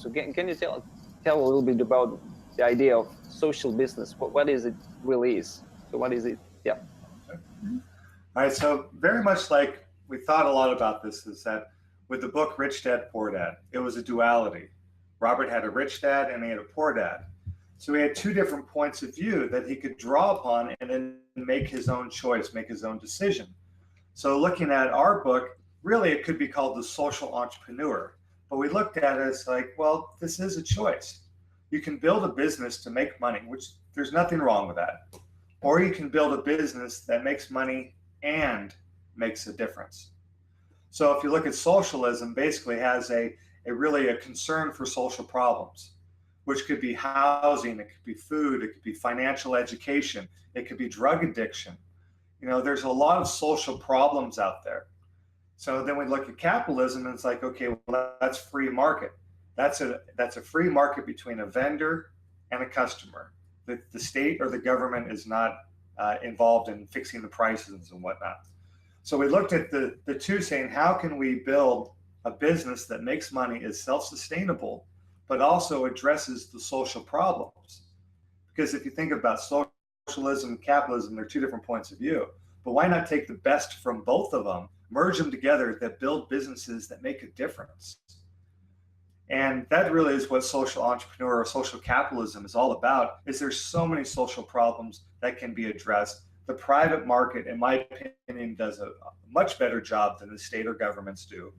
So can you tell a little bit about the idea of social business? What is it really is? So what is it? Yeah. All right, so very much like we thought a lot about this is that with the book Rich Dad, Poor Dad, it was a duality. Robert had a rich dad and he had a poor dad. So he had two different points of view that he could draw upon and then make his own choice, make his own decision. So looking at our book, really it could be called the social entrepreneur. But we looked at it as like, well, this is a choice. You can build a business to make money, which there's nothing wrong with that. Or you can build a business that makes money and makes a difference. So if you look at socialism, basically has really a concern for social problems, which could be housing, it could be food, it could be financial education, it could be drug addiction. You know, there's a lot of social problems out there. So then we look at capitalism and it's like, okay, well, that's free market. That's a free market between a vendor and a customer. The state or the government is not involved in fixing the prices and whatnot. So we looked at the two saying, how can we build a business that makes money, is self-sustainable, but also addresses the social problems? Because if you think about socialism and capitalism, they're two different points of view. But why not take the best from both of them, merge them together, that build businesses that make a difference? And that really is what social entrepreneur or social capitalism is all about, is there's so many social problems that can be addressed. The private market, in my opinion, does a much better job than the state or governments do.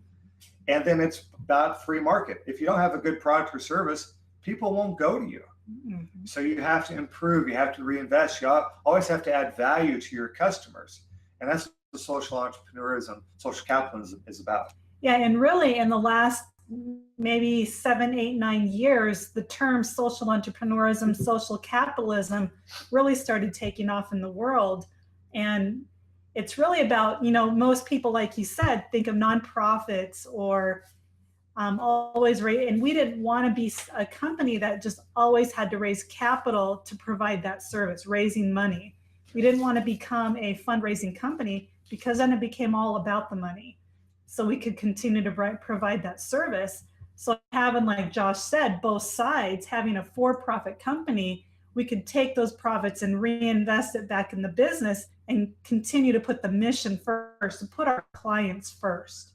And then it's about free market. If you don't have a good product or service, people won't go to you. Mm-hmm. So you have to improve, you have to reinvest, you always have to add value to your customers. And that's what the social entrepreneurism, social capitalism is about. Yeah, and really in the last maybe 7, 8, 9 years, the term social entrepreneurism, social capitalism really started taking off in the world. And it's really about, you know, most people, like you said, think of nonprofits or always raise, and we didn't want to be a company that just always had to raise capital to provide that service, raising money. We didn't want to become a fundraising company, because then it became all about the money. So we could continue to provide that service. So having, like Josh said, both sides, having a for-profit company, we could take those profits and reinvest it back in the business and continue to put the mission first, to put our clients first.